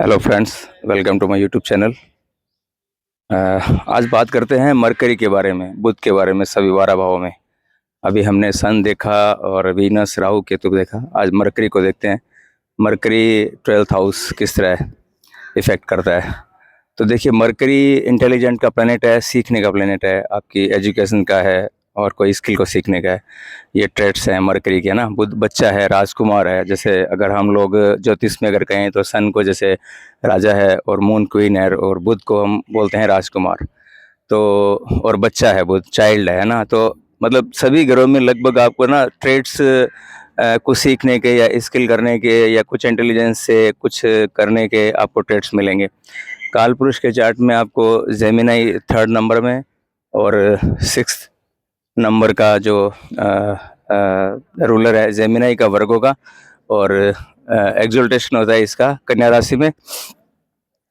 Hello friends, welcome to my YouTube channel. आज बात करते हैं मरकरी के बारे में, बुध के बारे में, सभी 12 भावों में। अभी हमने सन देखा और वीनस, राहु, केतु को देखा। आज मरकरी को देखते हैं। मरकरी 12th हाउस किस तरह इफेक्ट करता है। तो देखिए, मरकरी इंटेलिजेंट का प्लेनेट है, सीखने का प्लेनेट है, आपकी एजुकेशन का है और कोई स्किल को सीखने का है। ये ट्रेड्स हैं मरकरी के ना। बुध बच्चा है, राजकुमार है। जैसे अगर हम लोग ज्योतिष में अगर कहें तो सन को जैसे राजा है और मून क्वीन है और बुध को हम बोलते हैं राजकुमार। तो और बच्चा है, बुध चाइल्ड है ना। तो मतलब सभी ग्रहों में लगभग आपको ना ट्रेड्स कुछ सीखने के या स्किल करने के या कुछ इंटेलिजेंस से कुछ करने के आपको ट्रेड्स मिलेंगे। काल पुरुष के चार्ट में आपको जेमिनाई 3rd नंबर में और 6th नंबर का जो रूलर है जेमिनाई का, वर्गो का, और एक्सल्टेशन होता है इसका कन्या राशि में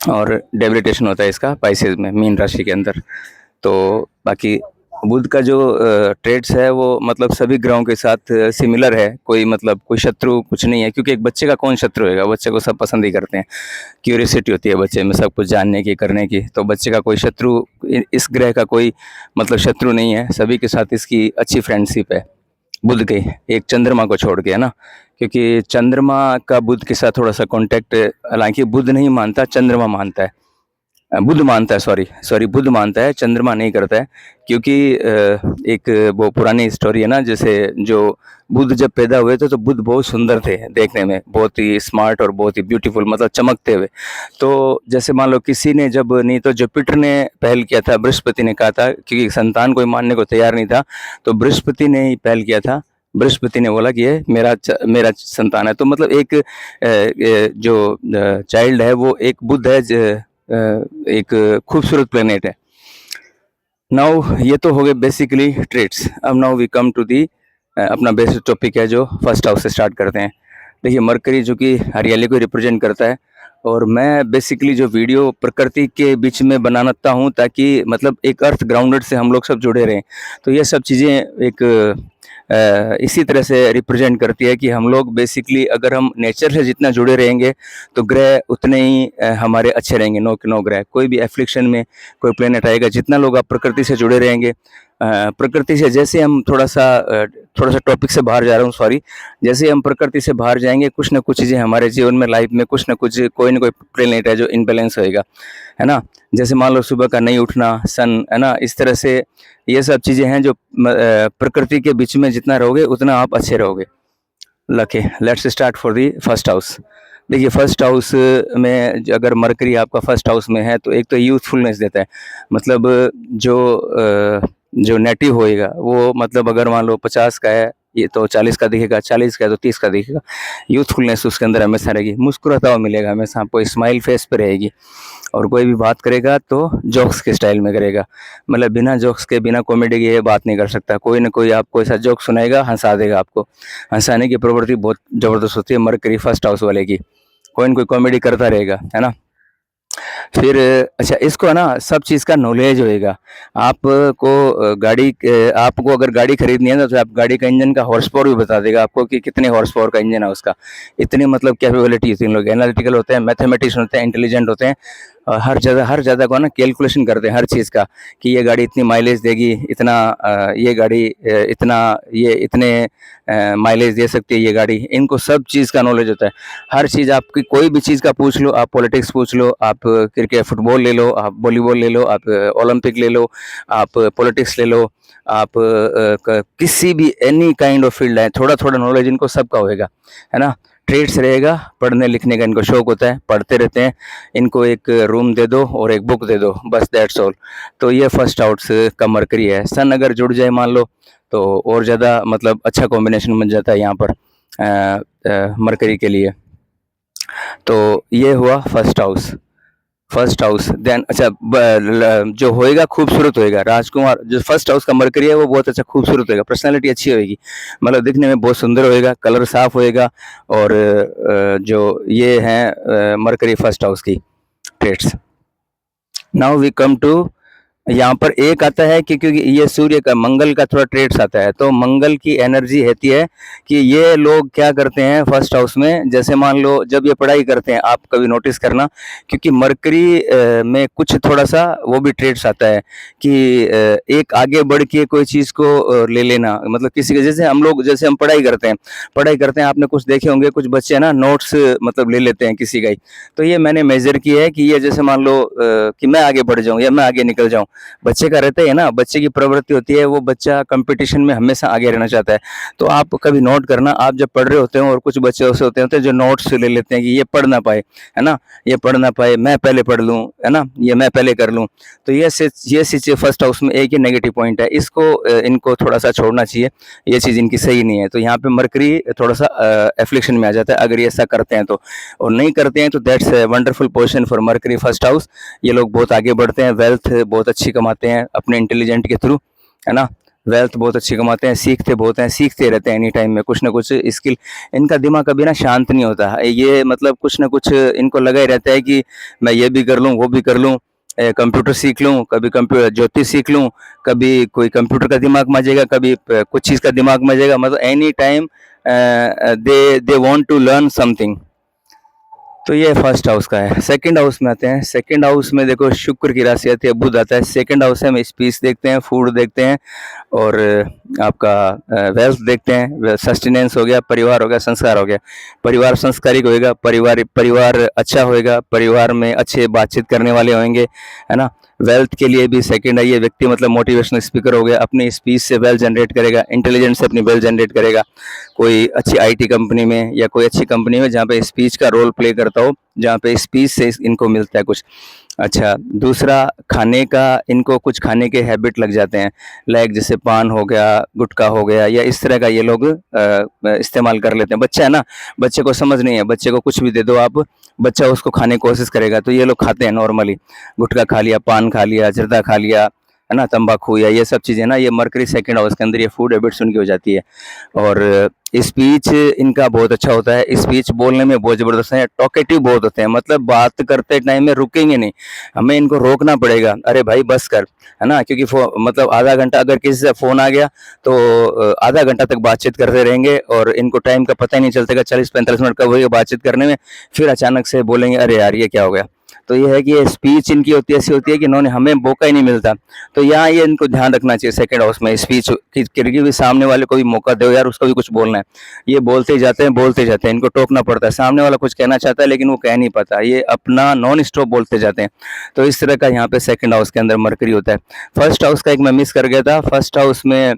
और डेबिलिटेशन होता है इसका पाइसेस में, मीन राशि के अंदर। तो बाकी बुध का जो ट्रेड्स है वो मतलब सभी ग्रहों के साथ सिमिलर है। कोई मतलब कोई शत्रु कुछ नहीं है, क्योंकि एक बच्चे का कौन शत्रु होगा। बच्चे को सब पसंद ही करते हैं, क्यूरियोसिटी होती है बच्चे में सब कुछ जानने की, करने की। तो बच्चे का कोई शत्रु, इस ग्रह का कोई मतलब शत्रु नहीं है। सभी के साथ इसकी अच्छी फ्रेंडशिप है बुध के, एक चंद्रमा को छोड़ के, है ना। क्योंकि चंद्रमा का बुध के साथ थोड़ा सा कांटेक्ट, हालांकि बुध नहीं मानता, चंद्रमा मानता है। बुध मानता है, सॉरी सॉरी, बुध मानता है, चंद्रमा नहीं करता है। क्योंकि एक वो पुरानी स्टोरी है ना, जैसे जो बुध जब पैदा हुए थे तो बुध बहुत सुंदर थे देखने में, बहुत ही स्मार्ट और बहुत ही ब्यूटीफुल, मतलब चमकते हुए। तो जैसे मान लो किसी ने जब, नहीं तो जुपिटर ने पहल किया था, बृहस्पति ने कहा था, क्योंकि संतान कोई मानने को तैयार नहीं था, तो बृहस्पति ने ही पहल किया था। बृहस्पति ने बोला कि ये मेरा संतान है। तो मतलब एक जो चाइल्ड है वो एक बुध है, एक खूबसूरत प्लेनेट है। नाउ ये तो हो गए बेसिकली ट्रेड्स। अब now we come to the अपना बेसिक टॉपिक है जो फर्स्ट हाउस से स्टार्ट करते हैं। देखिए, मरकरी जो कि हरियाली को रिप्रेजेंट करता है, और मैं बेसिकली जो वीडियो प्रकृति के बीच में बनाता हूँ ताकि मतलब एक अर्थ ग्राउंडेड से हम लोग सब जुड़े रहें। तो ये सब चीज़ें एक इसी तरह से रिप्रेजेंट करती है कि हम लोग बेसिकली अगर हम नेचर से जितना जुड़े रहेंगे तो ग्रह उतने ही हमारे अच्छे रहेंगे। नो कि नो ग्रह, कोई भी एफ्लिक्शन में कोई प्लेनेट आएगा, जितना लोग आप प्रकृति से जुड़े रहेंगे, प्रकृति से जैसे हम थोड़ा सा टॉपिक से बाहर जा रहा हूँ, सॉरी। जैसे हम प्रकृति से बाहर जाएंगे, कुछ ना कुछ चीज़ें हमारे जीवन में, लाइफ में कुछ ना कुछ, कोई ना कोई प्लेनेट है जो इनबैलेंस होएगा, है ना। जैसे मान लो सुबह का नहीं उठना, सन, है ना, इस तरह से ये सब चीज़ें हैं जो प्रकृति के बीच में जितना रहोगे उतना आप अच्छे रहोगे। लके let's start for the first house. देखिए, फर्स्ट हाउस में अगर मरकरी आपका फर्स्ट हाउस में है तो एक तो यूथफुलनेस देता है। मतलब जो नेटिव होएगा वो, मतलब अगर मान लो 50 का है ये तो 40 का दिखेगा, 40 का है तो 30 का दिखेगा। यूथफुलनेस उसके अंदर हमेशा रहेगी, मुस्कुराता हुआ मिलेगा हमेशा आपको, स्माइल फेस पे रहेगी। और कोई भी बात करेगा तो जोक्स के स्टाइल में करेगा, मतलब बिना जोक्स के, बिना कॉमेडी के ये बात नहीं कर सकता। कोई ना कोई आपको ऐसा जोक सुनाएगा, हंसा देगा आपको। हंसाने की प्रवृत्ति बहुत ज़बरदस्त होती है मरकरी फर्स्ट हाउस वाले की। कोई ना कोई कॉमेडी करता रहेगा, है ना। फिर अच्छा, इसको है ना सब चीज़ का नॉलेज होएगा। आपको अगर गाड़ी खरीदनी है ना तो आप गाड़ी का इंजन का हॉर्स पावर भी बता देगा आपको कि कितने हॉर्स पावर का इंजन है उसका। इतनी मतलब कैपेबिलिटी होती है। इन लोग एनालिटिकल होते हैं, मैथमेटिशियन होते हैं, इंटेलिजेंट होते हैं। हर जगह को ना कैलकुलेशन करते हैं हर चीज़ का, कि ये गाड़ी इतनी माइलेज देगी, इतना ये गाड़ी इतना, ये इतने माइलेज दे सकती है ये गाड़ी। इनको सब चीज़ का नॉलेज होता है। हर चीज़ आपकी, कोई भी चीज़ का पूछ लो, आप पॉलिटिक्स पूछ लो, आप क्रिकेट, फुटबॉल ले लो, आप वॉलीबॉल ले लो, आप ओलंपिक ले लो, आप पॉलिटिक्स ले लो, आप किसी भी एनी काइंड ऑफ फील्ड है, थोड़ा थोड़ा नॉलेज इनको सबका होएगा, है ना। ट्रेड्स रहेगा, पढ़ने लिखने का इनको शौक होता है, पढ़ते रहते हैं। इनको एक रूम दे दो और एक बुक दे दो, बस दैट्स ऑल। तो ये फर्स्ट हाउस का मरकरी है। सन अगर जुड़ जाए मान लो तो और ज़्यादा मतलब अच्छा कॉम्बिनेशन बन जाता है यहाँ पर मरकरी के लिए। तो ये हुआ first house. First house then अच्छा, जो होएगा खूबसूरत होएगा। राजकुमार जो फर्स्ट हाउस का मरकरी है वो बहुत अच्छा खूबसूरत होएगा, पर्सनालिटी अच्छी होएगी, मतलब दिखने में बहुत सुंदर होएगा, कलर साफ होएगा। और जो ये हैं मरकरी फर्स्ट हाउस की trades. Now we come to यहाँ पर एक आता है कि क्योंकि ये सूर्य का मंगल का थोड़ा ट्रेड्स आता है, तो मंगल की एनर्जी रहती है कि ये लोग क्या करते हैं फर्स्ट हाउस में, जैसे मान लो जब ये पढ़ाई करते हैं, आप कभी नोटिस करना, क्योंकि मरकरी में कुछ थोड़ा सा वो भी ट्रेड्स आता है कि एक आगे बढ़ के कोई चीज़ को ले लेना, मतलब किसी के, जैसे हम लोग, जैसे हम पढ़ाई करते हैं, आपने कुछ देखे होंगे, कुछ बच्चे ना नोट्स मतलब ले लेते हैं किसी का ही। तो ये मैंने मेजर किया है कि ये जैसे मान लो कि मैं आगे बढ़ जाऊं या मैं आगे निकल जाऊं, बच्चे का रहता है ना, बच्चे की प्रवृत्ति होती है, वो बच्चा कंपटीशन में हमेशा आगे रहना चाहता है। तो आप कभी नोट करना, आप जब पढ़ रहे होते हो और कुछ बच्चे ऐसे होते हैं जो नोट्स ले लेते हैं कि ये पढ़ ना पाए, है ना, ये पढ़ ना पाए, मैं पहले पढ़ लूँ, है ना, ये मैं पहले कर लूँ। तो ये चीज़ फर्स्ट हाउस में एक ही नेगेटिव पॉइंट है, इसको इनको थोड़ा सा छोड़ना चाहिए, ये चीज़ इनकी सही नहीं है। तो यहाँ पे मरकरी थोड़ा सा एफ्लिक्शन में आ जाता है अगर ये ऐसा करते हैं तो, और नहीं करते हैं तो that's wonderful position for mercury first house. ये लोग बहुत आगे बढ़ते हैं, वेल्थ बहुत अच्छी कमाते हैं अपने इंटेलिजेंट के थ्रू, है ना, वेल्थ बहुत अच्छी कमाते हैं, सीखते बहुत हैं, सीखते रहते हैं एनी टाइम में कुछ ना कुछ स्किल। इनका दिमाग कभी ना शांत नहीं होता, ये मतलब कुछ ना कुछ इनको लगा ही रहता है कि मैं ये भी कर लूँ, वो भी कर लूँ, कंप्यूटर सीख लूँ, कभी कंप्यूटर ज्योतिष सीख लूँ, कभी कोई कंप्यूटर का दिमाग मजेगा, कभी कुछ चीज़ का दिमाग मजेगा, मतलब any time they they want to learn something. तो ये फर्स्ट हाउस का है। सेकंड हाउस में आते हैं, सेकंड हाउस में देखो शुक्र की राशि आती है, बुध आता है। सेकंड हाउस से हम स्पीच देखते हैं, फूड देखते हैं, और आपका वेल्थ देखते हैं, सस्टेनेंस हो गया, परिवार हो गया, संस्कार हो गया। परिवार संस्कारिक होएगा, परिवार परिवार अच्छा होएगा, परिवार में अच्छे बातचीत करने वाले होंगे, है ना। वेल्थ के लिए भी सेकंड है ये व्यक्ति, मतलब मोटिवेशनल स्पीकर हो गया, अपनी स्पीच से वेल्थ जनरेट करेगा, इंटेलिजेंस से अपनी वेल्थ जनरेट करेगा, कोई अच्छी आईटी कंपनी में या कोई अच्छी कंपनी में जहाँ पे स्पीच का रोल प्ले करता हो, जहाँ पे स्पीच से इनको मिलता है कुछ। अच्छा, दूसरा खाने का, इनको कुछ खाने के हैबिट लग जाते हैं, लाइक जैसे पान हो गया, गुटखा हो गया, या इस तरह का ये लोग इस्तेमाल कर लेते हैं। बच्चा है ना, बच्चे को समझ नहीं है, बच्चे को कुछ भी दे दो आप, बच्चा उसको खाने की कोशिश करेगा, तो ये लोग खाते हैं नॉर्मली, गुटखा खा लिया, पान खा लिया, जर्दा खा लिया, है ना, तंबाकू या ये सब चीज़ें ना, ये मरकरी सेकंड हाउस के अंदर ये फूड हैबिट्स उनकी हो जाती है। और स्पीच इनका बहुत अच्छा होता है, स्पीच बोलने में बहुत ज़बरदस्त है, टॉकेटिव बहुत होते हैं, मतलब बात करते टाइम में रुकेंगे नहीं, हमें इनको रोकना पड़ेगा, अरे भाई बस कर, है ना, क्योंकि मतलब आधा घंटा अगर किसी से फ़ोन आ गया तो आधा घंटा तक बातचीत करते रहेंगे और इनको टाइम का पता ही नहीं चलता, 40-45 मिनट कब होगा बातचीत करने में, फिर अचानक से बोलेंगे अरे यार ये क्या हो गया। तो ये है कि ये स्पीच इनकी होती है, ऐसी होती है कि इन्होंने, हमें मौका ही नहीं मिलता। तो यहाँ ये इनको ध्यान रखना चाहिए सेकंड हाउस में, स्पीच की भी सामने वाले को भी मौका दो यार, उसको भी कुछ बोलना है। ये बोलते ही जाते हैं, बोलते जाते हैं, इनको टोकना पड़ता है, सामने वाला कुछ कहना चाहता है लेकिन वो कह नहीं पाता, ये अपना नॉन स्टॉप बोलते जाते हैं। तो इस तरह का यहाँ पे सेकंड हाउस के अंदर मरकरी होता है। फर्स्ट हाउस का एक मैं मिस कर गया था, फर्स्ट हाउस में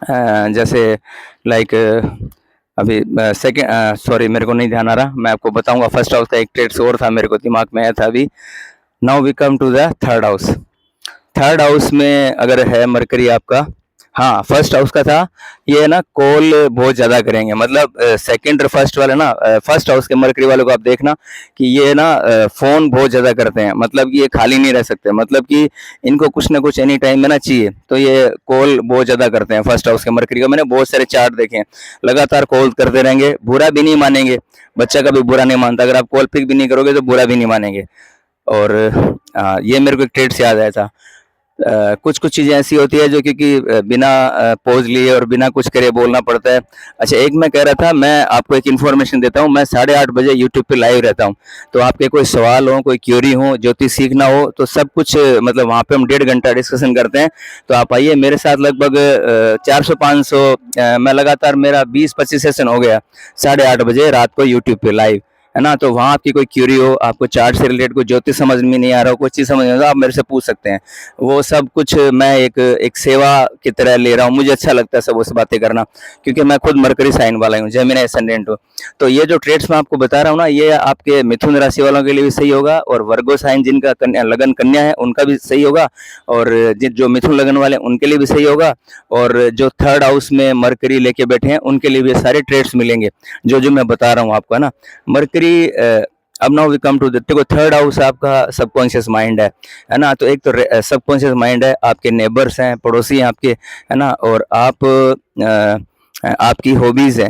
जैसे लाइक अभी सेकंड, सॉरी मेरे को नहीं ध्यान आ रहा, मैं आपको बताऊंगा। फर्स्ट हाउस का एक ट्रेड्स और था, मेरे को दिमाग में आया था अभी। Now we come to the third house. Third house में अगर है मरकरी आपका, हाँ फर्स्ट हाउस का था, ये ना कॉल बहुत ज़्यादा करेंगे, मतलब सेकंड और फर्स्ट वाले ना, फर्स्ट हाउस के मरकरी वालों को आप देखना कि ये ना फ़ोन बहुत ज़्यादा करते हैं, मतलब कि ये खाली नहीं रह सकते, मतलब कि इनको कुछ ना कुछ एनी टाइम में ना चाहिए, तो ये कॉल बहुत ज़्यादा करते हैं फर्स्ट हाउस के मरकरी को। मैंने बहुत सारे चार्ट देखे हैं, लगातार कॉल करते रहेंगे, बुरा भी नहीं मानेंगे, बच्चा कभी बुरा नहीं मानता, अगर आप कॉल पिक भी नहीं करोगे तो बुरा भी नहीं मानेंगे। और ये मेरे को एक ट्रेड से याद आया था। कुछ कुछ चीज़ें ऐसी होती है जो क्योंकि बिना पॉज लिए और बिना कुछ करे बोलना पड़ता है। अच्छा, एक मैं कह रहा था, मैं आपको एक इन्फॉर्मेशन देता हूँ, मैं 8:30 बजे यूट्यूब पे लाइव रहता हूँ, तो आपके कोई सवाल हो, कोई क्यूरी हो, ज्योतिष सीखना हो, तो सब कुछ मतलब वहाँ पे हम 1.5 घंटा डिस्कशन करते हैं। तो आप आइए मेरे साथ, लगभग 400-500 मैं लगातार, मेरा 20-25 सेशन हो गया 8:30 बजे रात को यूट्यूब पे लाइव, है ना। तो वहाँ आपकी कोई क्यूरी हो, आपको चार्ट से रिलेटेड कोई ज्योतिष समझ में नहीं आ रहा हो, कोई चीज़ समझ नहीं आ रहा, आप मेरे से पूछ सकते हैं। वो सब कुछ मैं एक सेवा की तरह ले रहा हूँ, मुझे अच्छा लगता है सब उससे बातें करना, क्योंकि मैं खुद मरकरी साइन वाला हूँ, जेमिनी एसेंडेंट हूँ। तो ये जो ट्रेड्स मैं आपको बता रहा हूँ ना, ये आपके मिथुन राशि वालों के लिए भी सही होगा, और वर्गो साइन जिनका लगन कन्या है उनका भी सही होगा, और जो मिथुन लगन वाले उनके लिए भी सही होगा, और जो थर्ड हाउस में मरकरी लेके बैठे हैं उनके लिए भी सारे ट्रेड्स मिलेंगे जो जो मैं बता रहा हूँ आपको, है ना। मरकरी अब नाउ वी कम टू देखो, थर्ड हाउस आपका सबकॉन्शियस माइंड है ना। तो एक तो सबकॉन्शियस माइंड है, आपके नेबर्स हैं, पड़ोसी हैं आपके, है ना, और आप आपकी हॉबीज़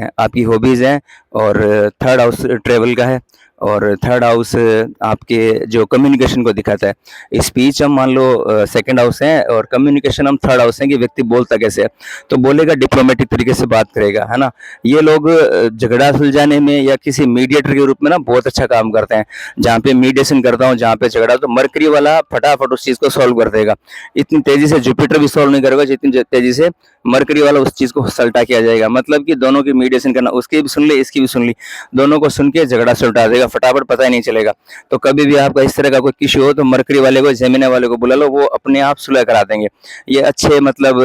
हैं, और थर्ड हाउस ट्रेवल का है, और थर्ड हाउस आपके जो कम्युनिकेशन को दिखाता है। स्पीच हम मान लो सेकंड हाउस है और कम्युनिकेशन हम थर्ड हाउस है कि व्यक्ति बोलता कैसे है, तो बोलेगा डिप्लोमेटिक तरीके से बात करेगा, है ना। ये लोग झगड़ा सुलझाने में या किसी मीडिएटर के रूप में ना बहुत अच्छा काम करते हैं। जहाँ पे मीडिएशन करता हूँ, जहाँ पे झगड़ा, तो मरकरी वाला फटाफट उस चीज को सॉल्व कर देगा। इतनी तेजी से जुपिटर भी सॉल्व नहीं करेगा जितनी तेजी से मरकरी वाला उस चीज को सल्टा किया जाएगा। मतलब कि दोनों की मीडिएशन करना, उसकी भी सुन ली इसकी भी सुन ली, दोनों को सुन के झगड़ा सुलटा देगा फटाफट, पता ही नहीं चलेगा। तो कभी भी आपका इस तरह का कोई इश्यू हो तो मरकरी वाले को, जेमिनी वाले को बुला लो, वो अपने आप सुलह करा देंगे। ये अच्छे मतलब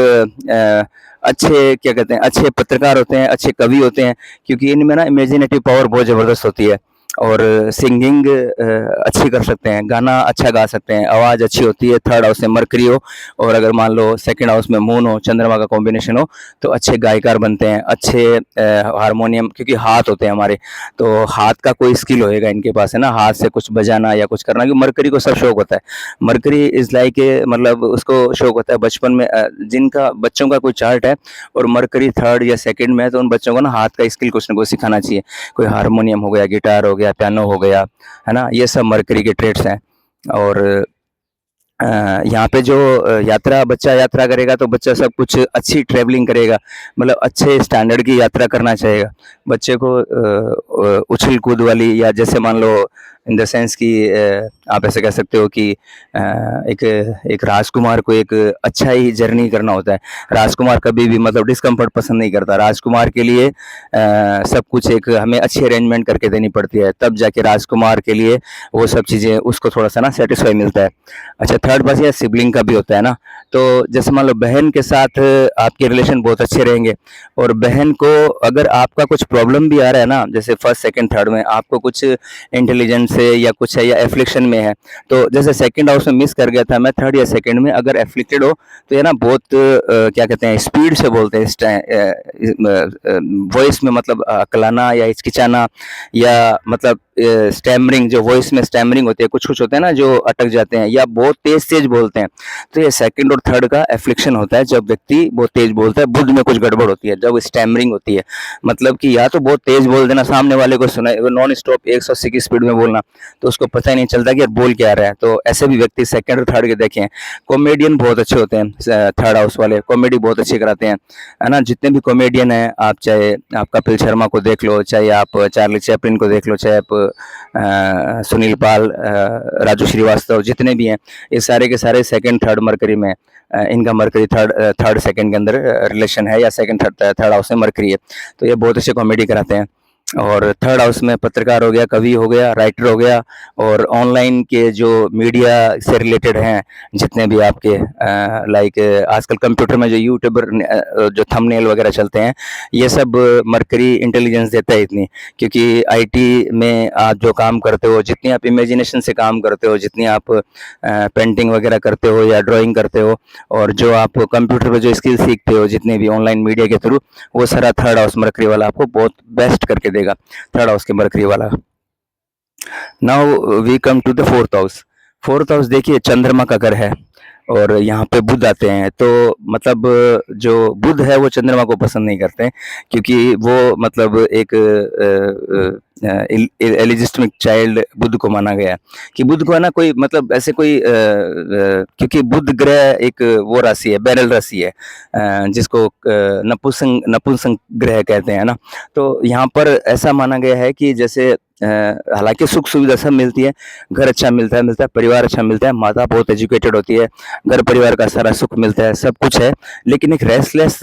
अच्छे क्या कहते हैं, अच्छे पत्रकार होते हैं, अच्छे कवि होते हैं, क्योंकि इनमें ना इमेजिनेटिव पावर बहुत जबरदस्त होती है। और सिंगिंग अच्छी कर सकते हैं, गाना अच्छा गा सकते हैं, आवाज़ अच्छी होती है। थर्ड हाउस में मरकरी हो और अगर मान लो सेकंड हाउस में मून हो, चंद्रमा का कॉम्बिनेशन हो, तो अच्छे गायकार बनते हैं, अच्छे हारमोनियम, क्योंकि हाथ होते हैं हमारे, तो हाथ का कोई स्किल होएगा इनके पास, है ना, हाथ से कुछ बजाना या कुछ करना, क्योंकि मरकरी को सब शौक होता है। मरकरी इज लाइक मतलब उसको शौक होता है बचपन में, जिनका बच्चों का कोई चार्ट है और मरकरी थर्ड या सेकंड में है, तो उन बच्चों को ना हाथ का स्किल कुछ ना कुछ सिखाना चाहिए। कोई हारमोनियम हो गया, गिटार हो गया, पियानो हो गया, है ना, ये सब मरकरी के ट्रेड्स हैं। और यहाँ पे जो यात्रा, बच्चा यात्रा करेगा तो बच्चा सब कुछ अच्छी ट्रैवलिंग करेगा, मतलब अच्छे स्टैंडर्ड की यात्रा करना चाहेगा। बच्चे को उछल कूद वाली, या जैसे मान लो इन द सेंस कि आप ऐसे कह सकते हो कि एक एक राजकुमार को एक अच्छा ही जर्नी करना होता है। राजकुमार कभी भी मतलब डिस्कम्फर्ट पसंद नहीं करता। राजकुमार के लिए सब कुछ एक हमें अच्छी अरेंजमेंट करके देनी पड़ती है, तब जाके राजकुमार के लिए वो सब चीज़ें उसको थोड़ा सा ना सेटिस्फाई मिलता है। अच्छा, थर्ड पास या सिबलिंग का भी होता है ना, तो जैसे मान लो बहन के साथ आपके रिलेशन बहुत अच्छे रहेंगे, और बहन को अगर आपका कुछ प्रॉब्लम भी आ रहा है ना, जैसे फर्स्ट सेकंड थर्ड में आपको कुछ इंटेलिजेंस से या कुछ है या एफ्लिक्शन में है, तो जैसे सेकंड हाउस में मिस कर गया था मैं, थर्ड या सेकंड में अगर एफ्लिक्टेड हो तो ये ना बहुत क्या कहते हैं, स्पीड से बोलते हैं वॉइस में, मतलब अकलाना या हिचकिचाना, या मतलब स्टैमरिंग, जो वॉइस में स्टैमरिंग होती है, कुछ कुछ होते हैं ना जो अटक जाते हैं या बहुत तेज तेज बोलते हैं, तो ये सेकंड और थर्ड का एफ्लिक्शन होता है। जब व्यक्ति बहुत तेज बोलता है, बुद्ध में कुछ गड़बड़ होती है, जब स्टैमरिंग होती है, मतलब कि या तो बहुत तेज बोल देना, सामने वाले को सुना नॉन स्टॉप 180 की स्पीड में बोलना, तो उसको पता ही नहीं चलता कि यार बोल क्या रहा है। तो ऐसे भी व्यक्ति सेकंड और थर्ड के देखें। कॉमेडियन बहुत अच्छे होते हैं थर्ड हाउस वाले, कॉमेडी बहुत अच्छी कराते हैं, है ना। जितने भी कॉमेडियन हैं, आप चाहे आप कपिल शर्मा को देख लो, चाहे आप चार्ली चैपलिन को देख लो, चाहे आप सुनील पाल, राजू श्रीवास्तव, जितने भी हैं, ये सारे के सारे सेकंड थर्ड मरकरी में, इनका मरकरी थर्ड सेकंड के अंदर रिलेशन है, या सेकंड थर्ड हाउस में मरकरी है, तो ये बहुत अच्छे कॉमेडी कराते हैं। और थर्ड हाउस में पत्रकार हो गया, कवि हो गया, राइटर हो गया, और ऑनलाइन के जो मीडिया से रिलेटेड हैं जितने भी आपके लाइक आजकल कंप्यूटर में जो यूट्यूबर जो थंबनेल वगैरह चलते हैं, ये सब मरकरी इंटेलिजेंस देता है इतनी, क्योंकि आईटी में आप जो काम करते हो, जितनी आप इमेजिनेशन से काम करते हो, जितनी आप पेंटिंग वगैरह करते हो या ड्राइंग करते हो, और जो आप कंप्यूटर पर जो स्किल सीखते हो जितने भी ऑनलाइन मीडिया के थ्रू, वो सारा थर्ड हाउस मरकरी वाला आपको बहुत बेस्ट करके देगा, थर्ड हाउस के मरकरी वाला। Now we come to the fourth house. Fourth house देखिए चंद्रमा का घर है, और यहाँ पे बुध आते हैं, तो मतलब जो बुध है वो चंद्रमा को पसंद नहीं करते हैं, क्योंकि वो मतलब एक एलिजिस्टमिक चाइल्ड बुध को माना गया है, कि बुध को है ना कोई मतलब ऐसे कोई क्योंकि बुध ग्रह एक वो राशि है, बैरल राशि है, जिसको नपुंसक ग्रह कहते हैं ना। तो यहाँ पर ऐसा माना गया है कि जैसे हालांकि सुख सुविधा सब मिलती है, घर अच्छा मिलता है, परिवार अच्छा मिलता है, माता बहुत एजुकेटेड होती है, घर परिवार का सारा सुख मिलता है, सब कुछ है, लेकिन एक रेस्टलेस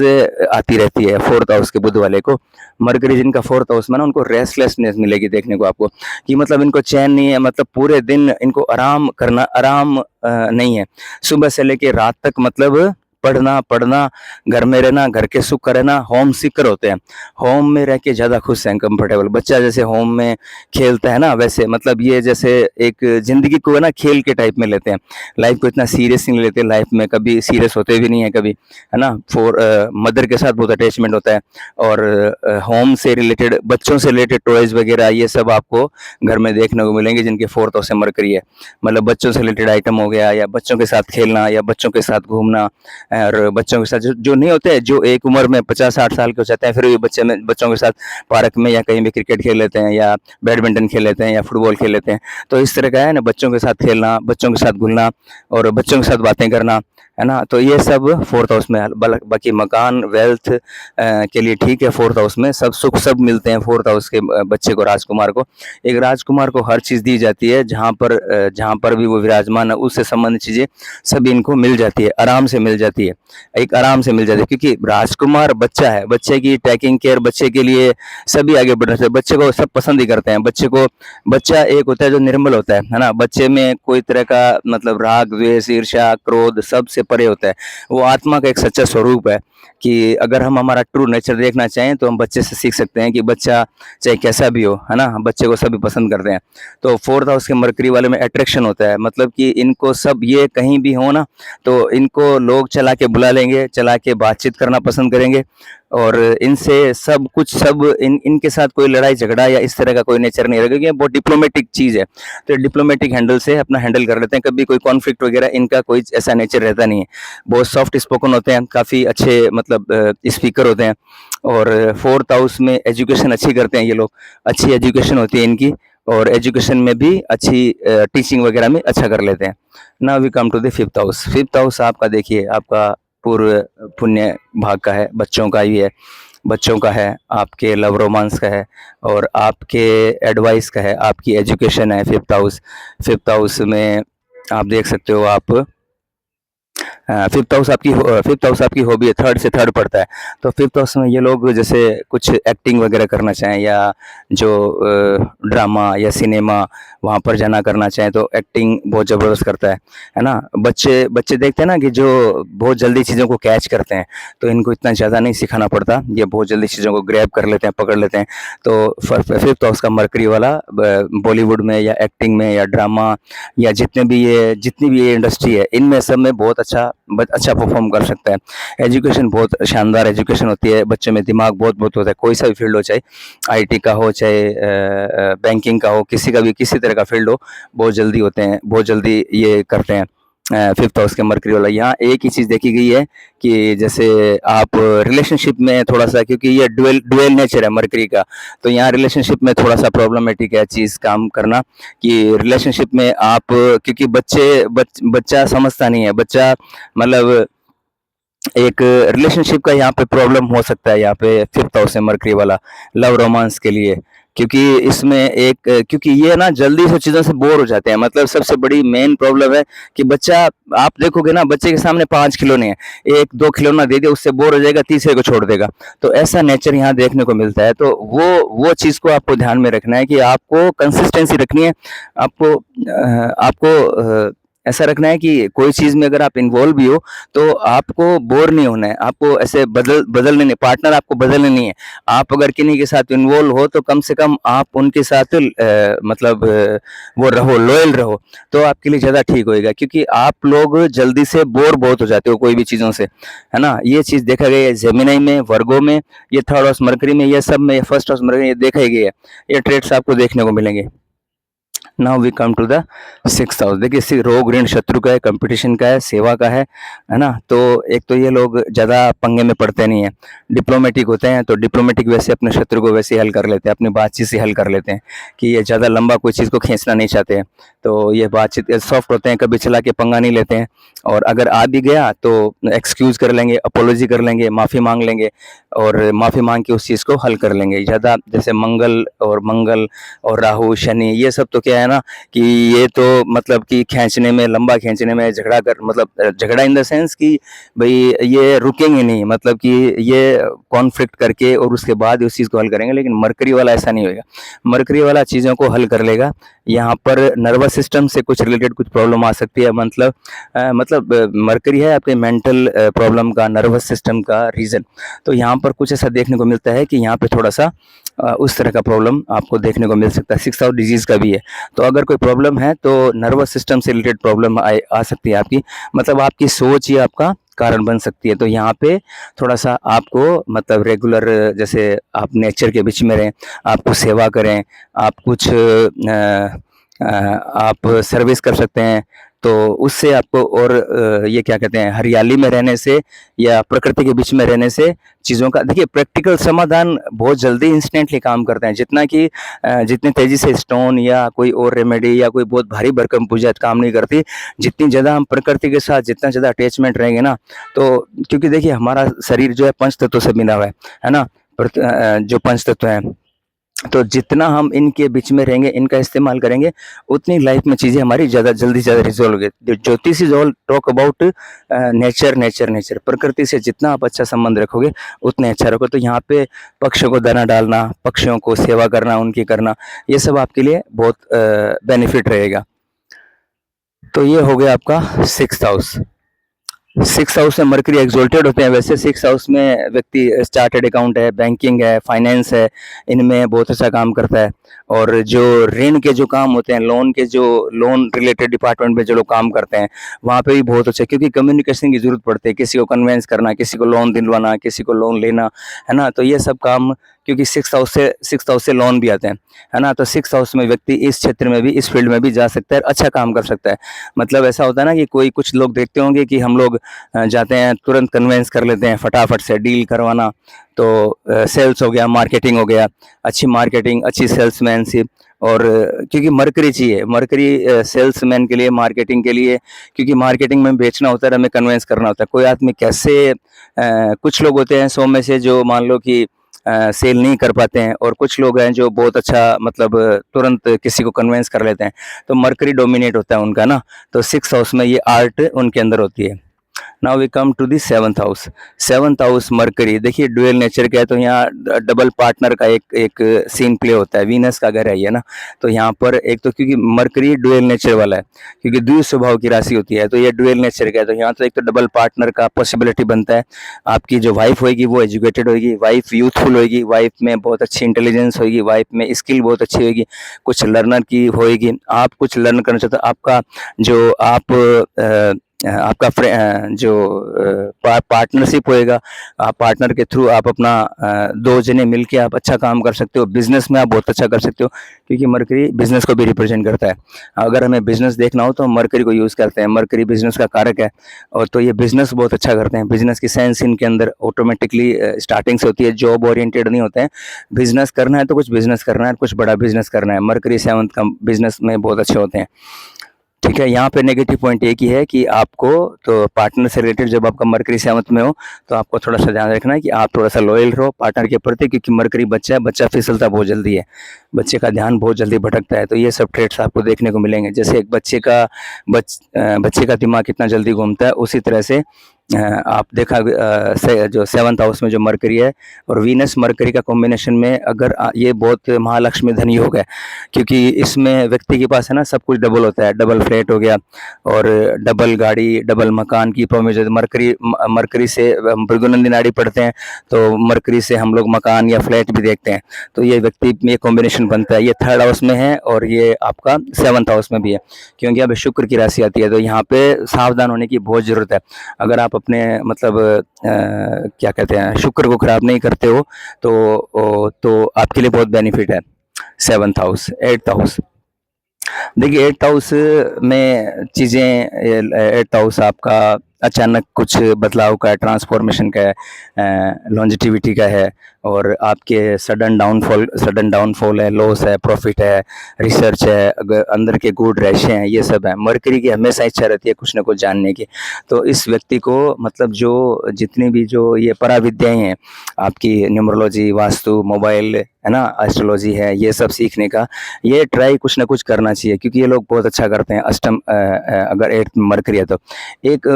आती रहती है फोर्थ हाउस के बुध वाले को। मरकरी जिनका फोर्थ हाउस में ना, उनको रेस्टलेसनेस मिलेगी देखने को आपको, कि मतलब इनको चैन नहीं है, मतलब पूरे दिन इनको आराम करना, आराम नहीं है, सुबह से लेके रात तक मतलब पढ़ना पढ़ना, घर में रहना, घर के सुख का रहना, होम सीकर होते हैं, होम में रह के ज़्यादा खुश हैं, कंफर्टेबल। बच्चा जैसे होम में खेलता है ना, वैसे मतलब ये जैसे एक ज़िंदगी को है ना खेल के टाइप में लेते हैं, लाइफ को इतना सीरियस नहीं लेते, लाइफ में कभी सीरियस होते भी नहीं है कभी, है ना। मदर के साथ बहुत अटैचमेंट होता है, और होम से रिलेटेड, बच्चों से रिलेटेड टॉयज़ वगैरह ये सब आपको घर में देखने को मिलेंगे जिनके फोर्थ हाउस से मरकरी है। मतलब बच्चों से रिलेटेड आइटम हो गया, या बच्चों के साथ खेलना, या बच्चों के साथ घूमना, और बच्चों के साथ जो नहीं होते हैं, जो एक उम्र में 50-60 साल के हो जाते हैं, फिर भी बच्चों के साथ पार्क में या कहीं भी क्रिकेट खेल लेते हैं या बैडमिंटन खेल लेते हैं या फुटबॉल खेल लेते हैं। तो इस तरह का है ना, बच्चों के साथ खेलना, बच्चों के साथ घुलना और बच्चों के साथ बातें करना, है ना? तो ये सब 4th हाउस में है। बाकी मकान, वेल्थ के लिए ठीक है, 4th हाउस में सब सुख सब मिलते हैं 4th हाउस के बच्चे को, राजकुमार को। एक राजकुमार को हर चीज़ दी जाती है, जहाँ पर भी वो विराजमान है, उससे संबंधित चीज़ें सभी इनको मिल जाती है, आराम से मिल जाती है। एक आराम से मिल जाती है, क्योंकि राजकुमार बच्चा है, बच्चे की टेकिंग केयर, बच्चे के लिए सभी आगे बढ़ रहे हैं। बच्चे को सब पसंद ही करते हैं। बच्चा एक होता है जो निर्मल होता है ना? बच्चे में कोई तरह का मतलब राग, द्वेष, ईर्ष्या, क्रोध सबसे परे होता है। वो आत्मा का एक सच्चा स्वरूप है कि अगर हम हमारा ट्रू नेचर देखना चाहें तो हम बच्चे से सीख सकते हैं कि बच्चा चाहे कैसा भी हो, है ना? बच्चे को सभी पसंद करते हैं। तो 4th हाउस के मरकरी वाले में अट्रैक्शन होता है, मतलब कि इनको सब, ये कहीं भी हो ना, तो इनको लोग चला के बुला लेंगे, चला के बातचीत करना पसंद करेंगे और इनसे सब कुछ, इनके साथ कोई लड़ाई झगड़ा या इस तरह का कोई नेचर नहीं रहेगा, क्योंकि ये बहुत डिप्लोमेटिक चीज़ है। तो डिप्लोमेटिक हैंडल से अपना हैंडल कर लेते हैं, कभी कोई कॉन्फ्लिक्ट वगैरह इनका कोई ऐसा नेचर रहता नहीं है। बहुत सॉफ्ट स्पोकन होते हैं, काफ़ी अच्छे मतलब स्पीकर होते हैं। और 4th हाउस में एजुकेशन अच्छी करते हैं ये लोग, अच्छी एजुकेशन होती है इनकी, और एजुकेशन में भी अच्छी टीचिंग वगैरह में अच्छा कर लेते हैं। Now we come to the 5th house. 5th house आपका देखिए, आपका पूर्व पुण्य भाग का है, बच्चों का ही है, बच्चों का है, आपके लव रोमांस का है और आपके एडवाइस का है, आपकी एजुकेशन है 5th हाउस। 5th हाउस में आप देख सकते हो आप 5th हाउस आपकी हॉबी है, 3rd से 3rd पड़ता है। तो 5th हाउस में ये लोग जैसे कुछ एक्टिंग वगैरह करना चाहें या जो ड्रामा या सिनेमा वहाँ पर जाना करना चाहें, तो एक्टिंग बहुत ज़बरदस्त करता है ना? बच्चे बच्चे देखते हैं ना कि जो बहुत जल्दी चीज़ों को कैच करते हैं, तो इनको इतना ज़्यादा नहीं सिखाना पड़ता, ये बहुत जल्दी चीज़ों को ग्रैब कर लेते हैं, पकड़ लेते हैं। तो 5th हाउस का मरकरी वाला बॉलीवुड में या एक्टिंग में या ड्रामा या जितनी भी ये इंडस्ट्री है, इनमें सब में बहुत अच्छा परफॉर्म कर सकता है। एजुकेशन बहुत शानदार एजुकेशन होती है, बच्चे में दिमाग बहुत होता है, कोई सा भी फील्ड हो, चाहे आईटी का हो, चाहे बैंकिंग का हो, किसी तरह का फील्ड हो, बहुत जल्दी होते हैं, बहुत जल्दी ये करते हैं। 5th हाउस के मरकरी वाला, यहाँ एक ही चीज़ देखी गई है कि जैसे आप रिलेशनशिप में थोड़ा सा, क्योंकि ये ड्यूअल नेचर है मरकरी का, तो यहाँ रिलेशनशिप में थोड़ा सा प्रॉब्लमेटिक है चीज़ काम करना, कि रिलेशनशिप में आप, क्योंकि बच्चा समझता नहीं है, बच्चा मतलब एक रिलेशनशिप का यहाँ पे प्रॉब्लम हो सकता है, यहाँ पे 5th हाउस है मरकरी वाला लव रोमांस के लिए, क्योंकि इसमें क्योंकि ये ना जल्दी से चीज़ों से बोर हो जाते हैं। मतलब सबसे बड़ी मेन प्रॉब्लम है कि बच्चा, आप देखोगे ना, बच्चे के सामने 5 खिलौने हैं, 1-2 खिलौना दे दिया, उससे बोर हो जाएगा, तीसरे को छोड़ देगा। तो ऐसा नेचर यहाँ देखने को मिलता है। तो वो चीज़ को आपको ध्यान में रखना है कि आपको कंसिस्टेंसी रखनी है, आपको ऐसा रखना है कि कोई चीज़ में अगर आप इन्वॉल्व भी हो तो आपको बोर नहीं होना है, आपको ऐसे बदलने नहीं, पार्टनर आपको बदलने नहीं है। आप अगर किन्हीं के साथ इन्वॉल्व हो तो कम से कम आप उनके साथ मतलब वो रहो, लॉयल रहो, तो आपके लिए ज़्यादा ठीक होएगा, क्योंकि आप लोग जल्दी से बोर बहुत हो जाते हो कोई भी चीज़ों से, है ना? ये चीज़ देखा गया है जेमिनी में, वर्गो में, ये 3rd हाउस मरकरी में, ये सब में 1st हाउस मरकरी, ये देखा ही गया है। ये ट्रेड्स आपको देखने को मिलेंगे। Now we come to the 6th house. देखिए, रोग, ऋण, शत्रु का है, कंपटीशन का है, सेवा का है ना? तो एक तो ये लोग ज़्यादा पंगे में पड़ते नहीं हैं, डिप्लोमेटिक होते हैं, तो डिप्लोमेटिक वैसे अपने शत्रु को वैसे हल कर लेते हैं, अपनी बातचीत से हल कर लेते हैं, कि ये ज़्यादा लंबा कोई चीज़ को खींचना नहीं चाहते हैं। तो ये बातचीत सॉफ्ट होते हैं, कभी चला के पंगा नहीं लेते हैं, और अगर आ भी गया तो एक्सक्यूज़ कर लेंगे, अपोलॉजी कर लेंगे, माफ़ी मांग लेंगे और माफ़ी मांग के उस चीज़ को हल कर लेंगे। ज़्यादा जैसे मंगल और राहु, शनि, ये सब तो क्या है ना, कि ये तो मतलब कि लंबा खींचने में झगड़ा इन द सेंस कि भाई ये रुकेंगे नहीं, मतलब कि ये कॉन्फ्लिक्ट करके और उसके बाद उस चीज़ को हल करेंगे। लेकिन मरकरी वाला ऐसा नहीं होगा, मरकरी वाला चीज़ों को हल कर लेगा। यहाँ पर नर्वस सिस्टम से कुछ रिलेटेड कुछ प्रॉब्लम आ सकती है, मरकरी है आपके मेंटल प्रॉब्लम का, नर्वस सिस्टम का रीज़न। तो यहाँ पर कुछ ऐसा देखने को मिलता है कि यहाँ पे थोड़ा सा उस तरह का प्रॉब्लम आपको देखने को मिल सकता है। 6th हाउस डिजीज़ का भी है, तो अगर कोई प्रॉब्लम है तो नर्वस सिस्टम से रिलेटेड प्रॉब्लम आ सकती है आपकी, मतलब आपकी सोच ही आपका कारण बन सकती है। तो यहाँ पे थोड़ा सा आपको मतलब रेगुलर, जैसे आप नेचर के बीच में रहें, आपको सेवा करें, आप कुछ आप सर्विस कर सकते हैं, तो उससे आपको और ये क्या कहते हैं, हरियाली में रहने से या प्रकृति के बीच में रहने से चीज़ों का देखिए प्रैक्टिकल समाधान बहुत जल्दी इंस्टेंटली काम करते हैं, जितना कि जितनी तेज़ी से स्टोन या कोई और रेमेडी या कोई बहुत भारी भरकम पूजा काम नहीं करती, जितनी ज़्यादा हम प्रकृति के साथ जितना ज़्यादा अटैचमेंट रहेंगे ना, तो क्योंकि देखिए हमारा शरीर जो है पंच तत्वों से बना हुआ है ना? जो पंच तत्व हैं, तो जितना हम इनके बीच में रहेंगे, इनका इस्तेमाल करेंगे, उतनी लाइफ में चीज़ें हमारी ज़्यादा जल्दी से ज़्यादा रिज़ॉल्व होगी। ज्योतिष is all talk about nature, nature, nature. प्रकृति से जितना आप अच्छा संबंध रखोगे, उतने अच्छा रखो। तो यहाँ पे पक्षियों को दाना डालना, पक्षियों को सेवा करना, उनकी करना, ये सब आपके लिए बहुत बेनिफिट रहेगा। तो ये हो गया आपका 6th हाउस। 6th हाउस में मरकरी एक्सोल्टेड होते हैं। वैसे 6th हाउस में व्यक्ति चार्टर्ड अकाउंट है, बैंकिंग है, फाइनेंस है, इनमें बहुत अच्छा काम करता है। और जो ऋण के जो काम होते हैं, लोन के जो लोन रिलेटेड डिपार्टमेंट में जो लोग काम करते हैं, वहाँ पे भी बहुत अच्छा, क्योंकि कम्युनिकेशन की ज़रूरत पड़ती है, किसी को कन्वेंस करना, किसी को लोन दिलवाना, किसी को लोन लेना, है ना? तो ये सब काम, क्योंकि 6th हाउस से लोन भी आते हैं, है ना? तो 6th हाउस में व्यक्ति इस क्षेत्र में भी, इस फील्ड में भी जा सकता है, अच्छा काम कर सकता है। मतलब ऐसा होता है ना कि कोई कुछ लोग देखते होंगे कि हम लोग जाते हैं, तुरंत कन्वेंस कर लेते हैं, फटाफट से डील करवाना, तो सेल्स हो गया, मार्केटिंग हो गया, अच्छी मार्केटिंग, अच्छी सेल्समैनशिप, और क्योंकि मरकरी चाहिए, मरकरी सेल्समैन के लिए, मार्केटिंग के लिए, क्योंकि मार्केटिंग में बेचना होता है, हमें कन्वेंस करना होता है। कोई आदमी कैसे कुछ लोग होते हैं 100 में से जो मान लो कि सेल नहीं कर पाते हैं, और कुछ लोग हैं जो बहुत अच्छा मतलब तुरंत किसी को कन्वेंस कर लेते हैं, तो मरकरी डोमिनेट होता है उनका ना। तो 6th हाउस में ये आर्ट उनके अंदर होती है। Now we come to the 7th house. 7th house Mercury, देखिए डुअल नेचर का है, तो यहाँ डबल पार्टनर का एक एक सीन प्ले होता है। वीनस का घर है ये ना, तो यहाँ पर एक तो क्योंकि मरकरी डुअल नेचर वाला है, क्योंकि द्वि स्वभाव की राशि होती है, तो ये डुअल नेचर का है, तो यहाँ तो एक तो डबल पार्टनर का पॉसिबिलिटी बनता है। आपकी जो वाइफ होगी वो एजुकेटेड होगी, वाइफ यूथफुल होगी, वाइफ में बहुत अच्छी इंटेलिजेंस होगी, वाइफ में स्किल बहुत अच्छी होगी, कुछ लर्नर की होगी, आप कुछ लर्न करना चाहते हो, आपका जो आपका जो पार्टनरशिप होएगा, आप पार्टनर के थ्रू आप अपना 2 जने मिलके आप अच्छा काम कर सकते हो। बिजनेस में आप बहुत अच्छा कर सकते हो, क्योंकि मरकरी बिजनेस को भी रिप्रेजेंट करता है। अगर हमें बिजनेस देखना हो तो हम मरकरी को यूज़ करते हैं, मरकरी बिजनेस का कारक है, और तो ये बिजनेस बहुत अच्छा करते हैं। बिजनेस की सेंस इनके अंदर ऑटोमेटिकली स्टार्टिंग से होती है, जॉब ओरिएंटेड नहीं होते हैं। बिजनेस करना है तो कुछ बिजनेस करना है, कुछ बड़ा बिजनेस करना है। मरकरी 7th का बिजनेस में बहुत अच्छे होते हैं। ठीक है, यहाँ पे नेगेटिव पॉइंट एक ही है कि आपको तो पार्टनर से रिलेटेड जब आपका मरकरी 7th में हो, तो आपको थोड़ा सा ध्यान रखना है कि आप थोड़ा सा लॉयल रहो पार्टनर के प्रति, क्योंकि मरकरी बच्चा है, बच्चा फिसलता बहुत जल्दी है, बच्चे का ध्यान बहुत जल्दी भटकता है। तो ये सब ट्रेड्स आपको देखने को मिलेंगे। जैसे एक बच्चे का दिमाग कितना जल्दी घूमता है, उसी तरह से आप देखा जो 7th हाउस में जो मरकरी है और वीनस मरकरी का कॉम्बिनेशन में, अगर ये बहुत महालक्ष्मी धन योग है, क्योंकि इसमें व्यक्ति के पास है ना सब कुछ डबल होता है। डबल फ्लैट हो गया, और डबल गाड़ी, डबल मकान की प्रोविजन। मरकरी से भृगुनंदी नाड़ी पढ़ते हैं, तो मरकरी से हम लोग मकान या फ्लैट भी देखते हैं। तो ये व्यक्ति में कॉम्बिनेशन बनता है। ये 3rd हाउस में है और ये आपका 7th हाउस में भी है, क्योंकि अब शुक्र की राशि आती है, तो यहाँ पे सावधान होने की बहुत ज़रूरत है। अगर आप अपने मतलब क्या कहते हैं, शुक्र को खराब नहीं करते हो, तो आपके लिए बहुत बेनिफिट है। 7th house. 8th हाउस, देखिए 8th हाउस में चीज़ें, 8th हाउस आपका अचानक कुछ बदलाव का है, ट्रांसफॉर्मेशन का है, लॉन्जिटिविटी का है, और आपके सडन डाउनफॉल है, लॉस है, प्रॉफिट है, रिसर्च है, अगर अंदर के गुड रहस्य हैं, ये सब है। मरकरी की हमेशा इच्छा रहती है कुछ ना कुछ जानने की। तो इस व्यक्ति को मतलब जो जितनी भी जो ये पराविद्याएं हैं, आपकी न्यूमरोलॉजी, वास्तु, मोबाइल, है ना, एस्ट्रोलॉजी है, ये सब सीखने का ये ट्राई कुछ ना कुछ करना चाहिए, क्योंकि ये लोग बहुत अच्छा करते हैं। अष्टम अगर 8th में मरकरी है, तो एक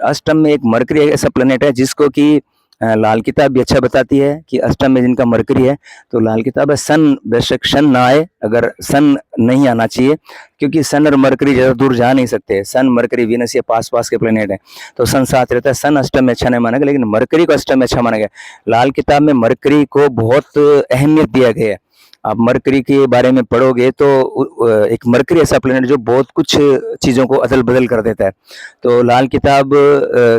अष्टम में एक मरकरी ऐसा प्लेनेट है जिसको कि लाल किताब भी अच्छा बताती है कि अष्टम में जिनका मरकरी है, तो लाल किताब है। सन, बेशक सन ना आए, अगर सन नहीं आना चाहिए, क्योंकि सन और मरकरी ज़्यादा दूर जा नहीं सकते। सन, मरकरी, वीनस ये पास पास के प्लेनेट हैं, तो सन साथ रहता है। सन अष्टम में अच्छा नहीं माना गया, लेकिन मरकरी को अष्टम में अच्छा माना गया। लाल किताब में मरकरी को बहुत अहमियत दिया गया है, आप मरकरी के बारे में पढ़ोगे तो एक मरकरी ऐसा प्लेनेट जो बहुत कुछ चीज़ों को अदल-बदल कर देता है। तो लाल किताब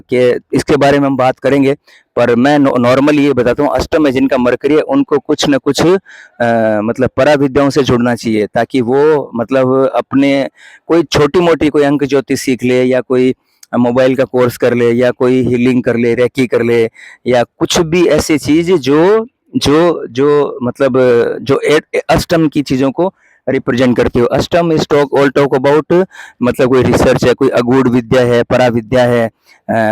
के इसके बारे में हम बात करेंगे, पर मैं नॉर्मली ये बताता हूँ, अष्टम में जिनका मरकरी है उनको कुछ न कुछ मतलब पराविद्याओं से जुड़ना चाहिए, ताकि वो मतलब अपने कोई छोटी-मोटी कोई अंक ज्योतिष सीख ले, या कोई मोबाइल का कोर्स कर ले, या कोई हीलिंग कर ले, रेकी कर ले, या कुछ भी ऐसी चीज़ जो जो जो मतलब जो अष्टम की चीज़ों को रिप्रेजेंट करती हो। अष्टम is talk all talk about मतलब कोई रिसर्च है, कोई अगूढ़ विद्या है, पराविद्या है,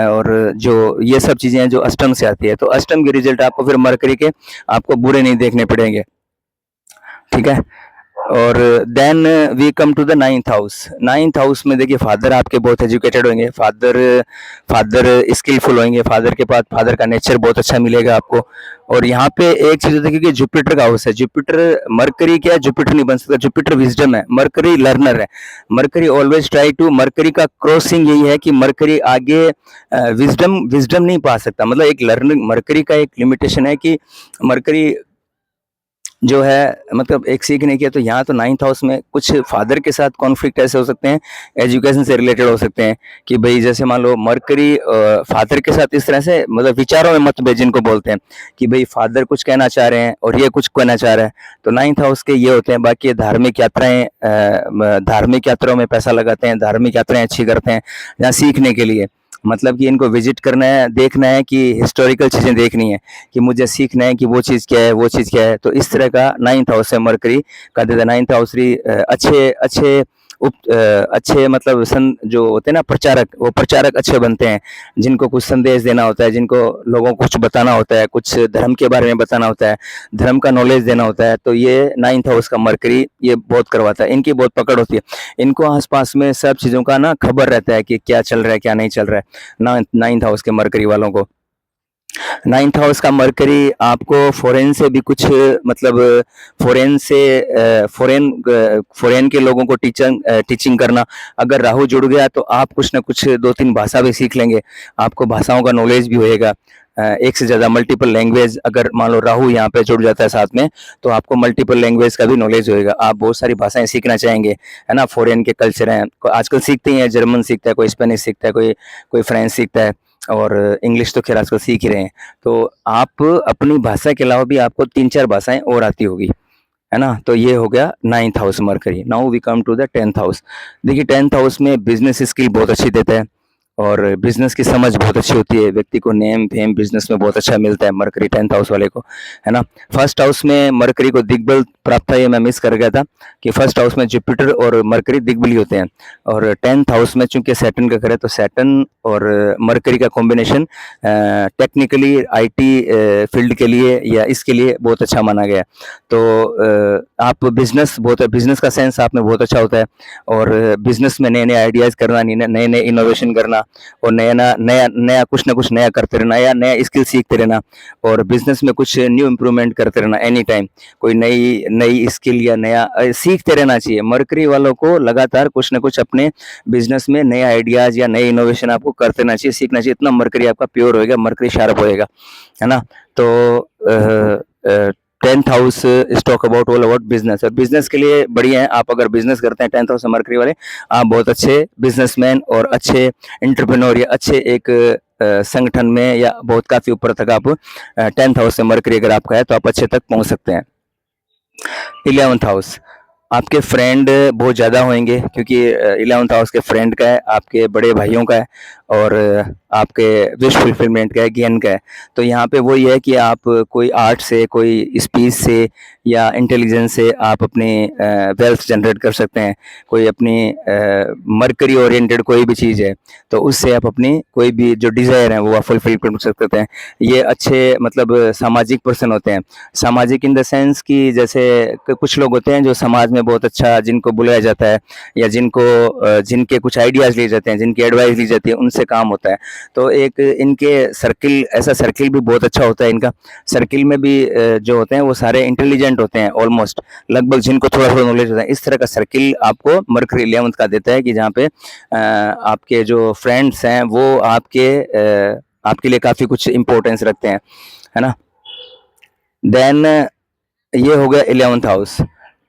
और जो ये सब चीज़ें हैं जो अष्टम से आती है। तो अष्टम के रिजल्ट आपको फिर मरकरी के आपको बुरे नहीं देखने पड़ेंगे, ठीक है। और then we come to the ninth house. Ninth house में देखिए फादर आपके बहुत एजुकेटेड होंगे, फादर फादर स्किलफुल होंगे, फादर के पास फादर का नेचर बहुत अच्छा मिलेगा आपको। और यहाँ पे एक चीज होती है कि जुपिटर का हाउस है, जुपिटर मरकरी क्या, जुपिटर नहीं बन सकता, जुपिटर विजडम है, मरकरी लर्नर है। Mercury always try to, Mercury का क्रॉसिंग यही है कि मरकरी आगे विजडम विजडम नहीं पा सकता, मतलब एक लर्निंग, मरकरी का एक लिमिटेशन है कि मरकरी जो है मतलब एक सीखने की है। तो यहाँ तो नाइन्थ हाउस में कुछ फादर के साथ कॉन्फ्लिक्ट ऐसे हो सकते हैं, एजुकेशन से रिलेटेड हो सकते हैं, कि भाई जैसे मान लो मरकरी फादर के साथ इस तरह से मतलब विचारों में मतभेद जिनको बोलते हैं, कि भाई फादर कुछ कहना चाह रहे हैं और ये कुछ कहना चाह रहा है, तो नाइन्थ हाउस के ये होते हैं। बाकी धार्मिक यात्राएं, धार्मिक यात्राओं में पैसा लगाते हैं, धार्मिक यात्राएं अच्छी करते हैं यहाँ सीखने के लिए, मतलब कि इनको विजिट करना है, देखना है कि हिस्टोरिकल चीज़ें देखनी है, कि मुझे सीखना है कि वो चीज़ क्या है, वो चीज़ क्या है। तो इस तरह का नाइन्थ हाउस है मरकरी का। नाइन्थ हाउस अच्छे अच्छे अच्छे मतलब जो होते हैं ना प्रचारक, वो प्रचारक अच्छे बनते हैं, जिनको कुछ संदेश देना होता है, जिनको लोगों को कुछ बताना होता है, कुछ धर्म के बारे में बताना होता है, धर्म का नॉलेज देना होता है, तो ये नाइन्थ हाउस का मरकरी ये बहुत करवाता है, इनकी बहुत पकड़ होती है। इनको आसपास में सब चीज़ों का ना खबर रहता है कि क्या चल रहा है, क्या नहीं चल रहा है, नाइन्थ हाउस के मरकरी वालों को। नाइन्थ हाउस का मरकरी आपको फॉरेन से भी कुछ मतलब फॉरेन से फॉरेन के लोगों को टीचिंग करना, अगर राहु जुड़ गया तो आप कुछ ना कुछ 2-3 भाषा भी सीख लेंगे, आपको भाषाओं का नॉलेज भी होएगा। एक से ज़्यादा मल्टीपल लैंग्वेज, अगर मान लो राहु यहाँ पे जुड़ जाता है साथ में, तो आपको मल्टीपल लैंग्वेज का भी नॉलेज होएगा, आप बहुत सारी भाषाएं सीखना चाहेंगे, है ना। फॉरेन के कल्चर हैं, आजकल सीखते ही हैं, जर्मन सीखता है कोई, स्पेनिश सीखता है कोई, कोई फ्रेंच सीखता है, और इंग्लिश तो खैर आजकल सीख ही रहे हैं। तो आप अपनी भाषा के अलावा भी आपको 3-4 भाषाएं और आती होगी, है ना। तो ये हो गया ninth house Mercury. Now we come to the 10th house. देखिए 10th हाउस में बिजनेस स्किल बहुत अच्छी देता है, और बिजनेस की समझ बहुत अच्छी होती है, व्यक्ति को नेम फेम बिजनेस में बहुत अच्छा मिलता है मरकरी 10th हाउस वाले को, है ना। फर्स्ट हाउस में मरकरी को दिग्बल प्राप्त था, ये मैं मिस कर गया था कि फर्स्ट हाउस में जुपिटर और मरकरी दिग्बली होते हैं, और 10th हाउस में चूंकि सैटर्न का घर है, तो सैटर्न और मरकरी का कॉम्बिनेशन टेक्निकली आईटी फील्ड के लिए या इसके लिए बहुत अच्छा माना गया। तो आप बिजनेस का सेंस आप में बहुत अच्छा होता है, और बिजनेस में नए नए आइडियाज़ करना, नए नए इनोवेशन करना, और नया कुछ ना कुछ नया करते रहना, या नया स्किल सीखते रहना, और बिजनेस में कुछ न्यू इम्प्रूवमेंट करते रहना, एनी टाइम कोई नई नई स्किल या नया सीखते रहना चाहिए। मरकरी वालों को लगातार कुछ ना कुछ अपने बिजनेस में नए आइडियाज़ या नए इनोवेशन आपको करते रहना चाहिए, सीखना चाहिए, इतना मरकरी आपका प्योर होएगा, मरकरी शार्प होएगा, है ना। तो 10th house talk about all about business, और बिजनेस के लिए बढ़िया है। आप अगर बिजनेस करते हैं 10th हाउस मरकरी वाले, आप बहुत अच्छे बिजनेसमैन और अच्छे एंटरप्रेन्योर या अच्छे एक संगठन में, या बहुत काफ़ी ऊपर तक आप 10th हाउस से मरकरी अगर आपका है तो आप अच्छे तक पहुंच सकते हैं। 11th हाउस, आपके फ्रेंड बहुत ज़्यादा होंगे, क्योंकि 11th हाउस के फ्रेंड का है, आपके बड़े भाइयों का है, और आपके विश फुलफिलमेंट का है, ज्ञान का है। तो यहाँ पे वही है कि आप कोई आर्ट से, कोई स्पीच से या इंटेलिजेंस से आप अपनी वेल्थ जनरेट कर सकते हैं। कोई अपनी मरकरी ओरिएंटेड कोई भी चीज़ है, तो उससे आप अपनी कोई भी जो डिज़ायर है वो आप फुलफिल कर सकते हैं। ये अच्छे मतलब सामाजिक पर्सन होते हैं, सामाजिक इन द सेंस कि जैसे कुछ लोग होते हैं जो समाज में बहुत अच्छा, जिनको बुलाया जाता है, या जिनके कुछ आइडियाज़ लिए जाते हैं, जिनकी एडवाइस ली जाती है, उनसे काम होता है। तो एक इनके सर्किल, ऐसा सर्किल भी बहुत अच्छा होता है इनका। सर्किल में भी जो होते हैं वो सारे इंटेलिजेंट होते हैं ऑलमोस्ट, लगभग जिनको थोड़ा थोड़ा नॉलेज होता है। इस तरह का सर्किल आपको मरकरी 11th का देता है, कि जहाँ पे आपके जो फ्रेंड्स हैं वो आपके लिए काफ़ी कुछ इम्पोर्टेंस रखते हैं, है ना। देन ये हो गया 11th हाउस।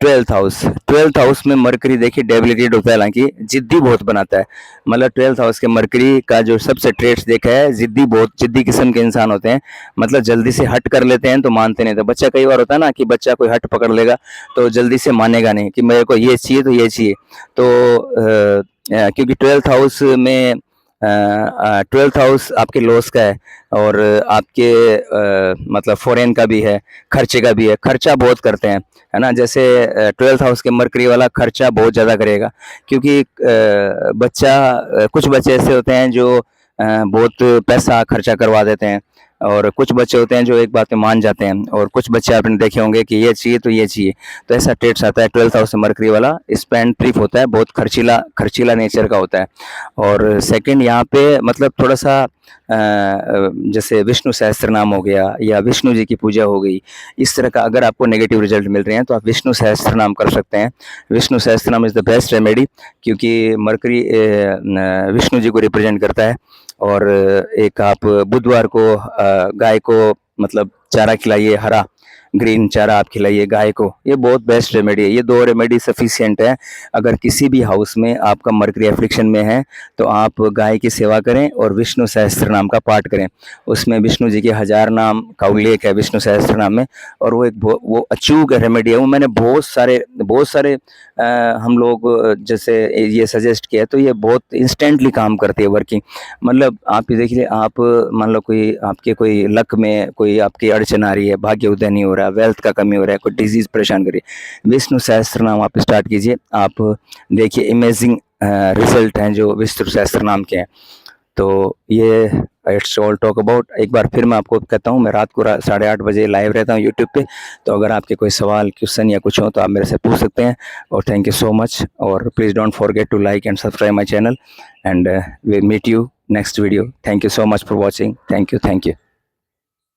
12th हाउस में मरकरी देखिए डेबिलिटेड होता है, हालांकि जिद्दी बहुत बनाता है। मतलब 12th हाउस के मरकरी का जो सबसे ट्रेट्स देखा है, जिद्दी, बहुत जिद्दी किस्म के इंसान होते हैं। मतलब जल्दी से हट कर लेते हैं तो मानते नहीं। तो बच्चा कई बार होता है ना कि बच्चा कोई हट पकड़ लेगा तो जल्दी से मानेगा नहीं कि मेरे को ये चाहिए तो ये चाहिए। तो क्योंकि 12th हाउस में 12th हाउस आपके लॉस का है, और आपके मतलब फॉरेन का भी है, खर्चे का भी है। खर्चा बहुत करते हैं, है ना। जैसे 12th हाउस के मरकरी वाला खर्चा बहुत ज़्यादा करेगा, क्योंकि बच्चा कुछ बच्चे ऐसे होते हैं जो बहुत पैसा खर्चा करवा देते हैं, और कुछ बच्चे होते हैं जो एक बात में मान जाते हैं, और कुछ बच्चे आपने देखे होंगे कि ये चाहिए तो ये चाहिए। तो ऐसा ट्रेड्स आता है 12th हाउस से मरकरी वाला। स्पेंड ट्रिप होता है, बहुत खर्चीला खर्चीला नेचर का होता है। और सेकंड यहाँ पे मतलब थोड़ा सा जैसे विष्णु सहस्त्र नाम हो गया या विष्णु जी की पूजा हो गई, इस तरह का अगर आपको नेगेटिव रिजल्ट मिल रहे हैं तो आप विष्णु सहस्त्र नाम कर सकते हैं। विष्णु सहस्त्र नाम इज़ द बेस्ट रेमेडी, क्योंकि मरकरी विष्णु जी को रिप्रेजेंट करता है। और एक आप बुधवार को गाय को मतलब चारा खिलाइए, हरा ग्रीन चारा आप खिलाइए गाय को। ये बहुत बेस्ट रेमेडी है, ये 2 रेमेडी सफिशिएंट है। अगर किसी भी हाउस में आपका मरकरी एफ्लिक्शन में है तो आप गाय की सेवा करें और विष्णु सहस्त्र नाम का पाठ करें। उसमें विष्णु जी के 1000 नाम का उल्लेख है विष्णु सहस्त्र नाम में, और वो एक वो अचूक रेमेडी है। वो मैंने बहुत सारे हम लोग जैसे ये सजेस्ट किया, तो ये बहुत इंस्टेंटली काम करती है वर्किंग। मतलब आप ये देखिए, आप मान लो कोई आपके कोई लक में कोई आपकी अड़चन आ रही है, भाग्य उदय नहीं हो रहा, वेल्थ का कमी हो रहा है, कोई डिजीज परेशान कर रही है, विष्णु सहस्त्र नाम आप स्टार्ट कीजिए। आप देखिए इमेजिंग रिजल्ट हैं जो विष्णु सहस्त्र नाम के हैं। तो ये इट्स ऑल टॉक अबाउट। एक बार फिर मैं आपको कहता हूँ, मैं रात को 8:30 बजे लाइव रहता हूँ यूट्यूब पे। तो अगर आपके कोई सवाल क्वेश्चन या कुछ हो तो आप मेरे से पूछ सकते हैं। और थैंक यू सो मच, और please don't forget to like and subscribe my channel, and we meet you next video. Thank you so much for watching. Thank you.